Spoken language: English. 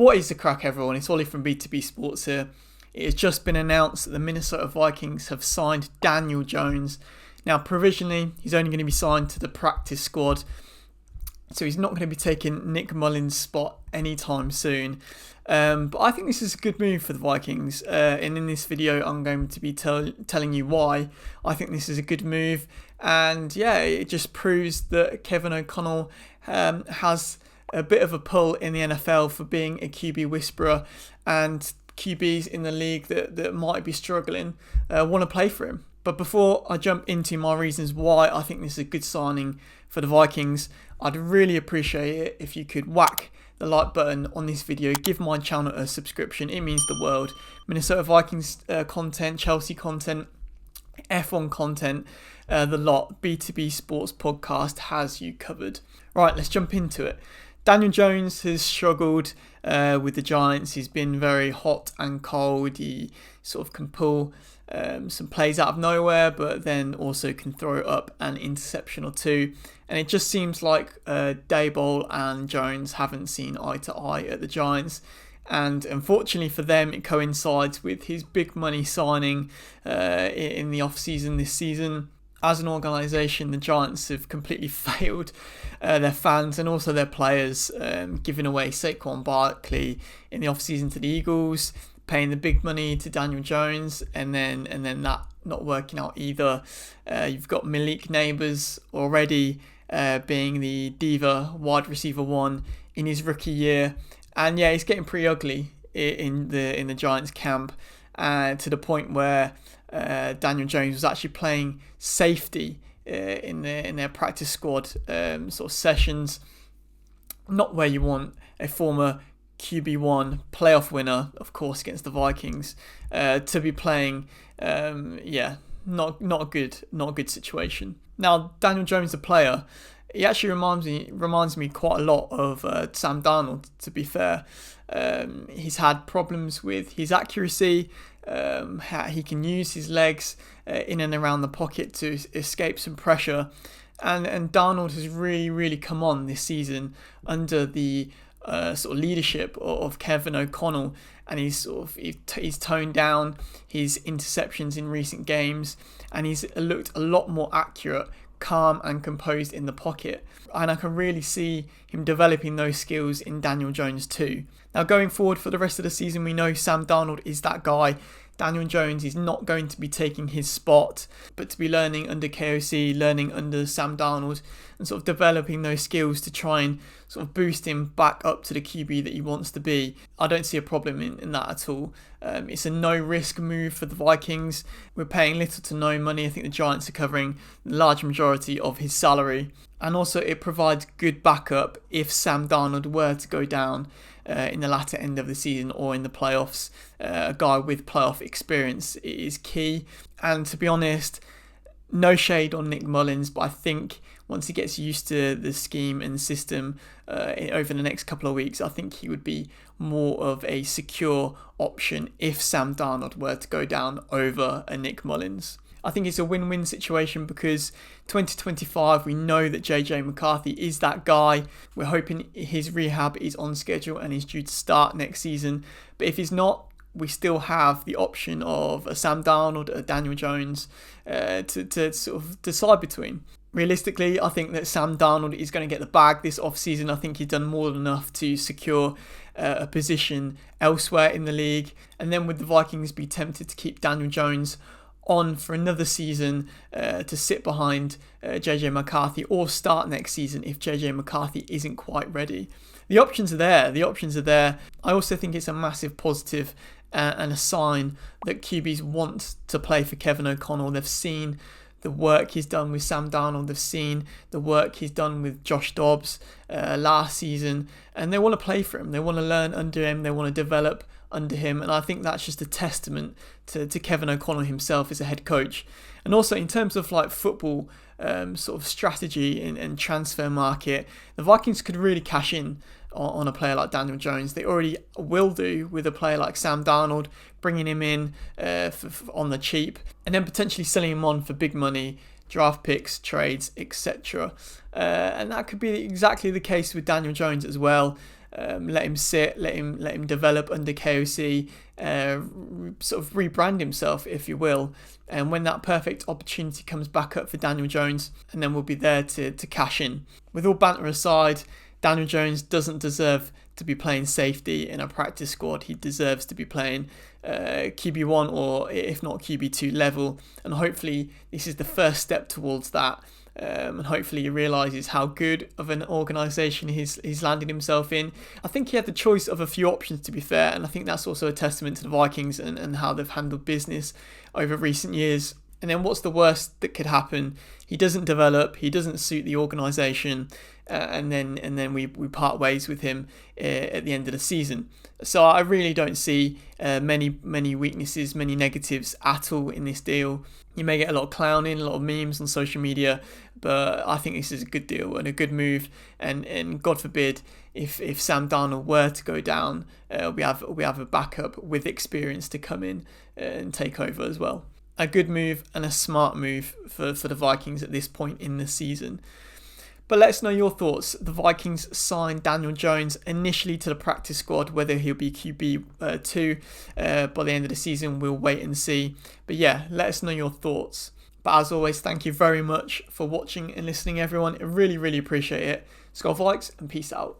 What is the crack, everyone? It's Ollie from B2B Sports here. It has just been announced that the Minnesota Vikings have signed Daniel Jones. Now, provisionally, he's only going to be signed to the practice squad, so he's not going to be taking Nick Mullens' spot anytime soon. But I think this is a good move for the Vikings, and in this video I'm going to be telling you why I think this is a good move. And yeah, it just proves that Kevin O'Connell has a bit of a pull in the NFL for being a QB whisperer, and QBs in the league that might be struggling want to play for him. But before I jump into my reasons why I think this is a good signing for the Vikings, I'd really appreciate it if you could whack the like button on this video, give my channel a subscription, it means the world. Minnesota Vikings content, Chelsea content, F1 content, the lot. B2B Sports Podcast has you covered. Right, let's jump into it. Daniel Jones has struggled with the Giants. He's been very hot and cold. He sort of can pull some plays out of nowhere, but then also can throw up an interception or two. And it just seems like Daboll and Jones haven't seen eye to eye at the Giants. And unfortunately for them, it coincides with his big money signing in the off-season this season. As an organisation, the Giants have completely failed their fans and also their players, giving away Saquon Barkley in the off-season to the Eagles, paying the big money to Daniel Jones, and then that not working out either. You've got Malik Neighbors already being the diva wide receiver one in his rookie year, and yeah, it's getting pretty ugly in the Giants camp, to the point where Daniel Jones was actually playing safety in their practice squad sort of sessions. Not where you want a former QB1 playoff winner, of course, against the Vikings, to be playing. Not a good situation. Now, Daniel Jones, the player, he actually reminds me quite a lot of Sam Darnold, to be fair. He's had problems with his accuracy. He can use his legs in and around the pocket to escape some pressure, and Darnold has really come on this season under the sort of leadership of Kevin O'Connell, and he's toned down his interceptions in recent games, and he's looked a lot more accurate, calm and composed in the pocket, and I can really see him developing those skills in Daniel Jones too. Now, going forward for the rest of the season, we know Sam Darnold is that guy. Daniel Jones is not going to be taking his spot, but to be learning under KOC, learning under Sam Darnold, and sort of developing those skills to try and sort of boost him back up to the QB that he wants to be. I don't see a problem in that at all. It's a no-risk move for the Vikings. We're paying little to no money. I think the Giants are covering the large majority of his salary. And also it provides good backup if Sam Darnold were to go down in the latter end of the season or in the playoffs. A guy with playoff experience is key. And to be honest, no shade on Nick Mullens, but I think once he gets used to the scheme and system over the next couple of weeks, I think he would be more of a secure option if Sam Darnold were to go down over a Nick Mullens. I think it's a win-win situation because 2025, we know that JJ McCarthy is that guy. We're hoping his rehab is on schedule and is due to start next season. But if he's not, we still have the option of a Sam Darnold, a Daniel Jones to sort of decide between. Realistically, I think that Sam Darnold is going to get the bag this offseason. I think he's done more than enough to secure a position elsewhere in the league. And then would the Vikings be tempted to keep Daniel Jones on for another season to sit behind JJ McCarthy, or start next season if JJ McCarthy isn't quite ready? The options are there. I also think it's a massive positive and a sign that QBs want to play for Kevin O'Connell. They've seen the work he's done with Sam Darnold. They've seen the work he's done with Josh Dobbs last season, and they want to play for him. They want to learn under him. They want to develop under him, and I think that's just a testament to Kevin O'Connell himself as a head coach. And also in terms of like football sort of strategy and transfer market, the Vikings could really cash in on a player like Daniel Jones. They already will do with a player like Sam Darnold, bringing him in on the cheap and then potentially selling him on for big money, draft picks, trades, etc. And that could be exactly the case with Daniel Jones as well. let him sit, let him develop under KOC, sort of rebrand himself, if you will. And when that perfect opportunity comes back up for Daniel Jones, and then we'll be there to cash in. With all banter aside, Daniel Jones doesn't deserve to be playing safety in a practice squad. He deserves to be playing QB1 or if not QB2 level, and hopefully this is the first step towards that. And hopefully he realises how good of an organisation he's landed himself in. I think he had the choice of a few options, to be fair, and I think that's also a testament to the Vikings and how they've handled business over recent years. And then what's the worst that could happen? He doesn't develop, he doesn't suit the organisation, and then we part ways with him at the end of the season. So I really don't see many weaknesses, many negatives at all in this deal. You may get a lot of clowning, a lot of memes on social media, but I think this is a good deal and a good move. And God forbid if Sam Darnold were to go down, we have a backup with experience to come in and take over as well. A good move and a smart move for the Vikings at this point in the season. But let us know your thoughts. The Vikings signed Daniel Jones initially to the practice squad. Whether he'll be QB2 by the end of the season, we'll wait and see. But yeah, let us know your thoughts. But as always, thank you very much for watching and listening, everyone. I really, really appreciate it. SKOL Vikes, and peace out.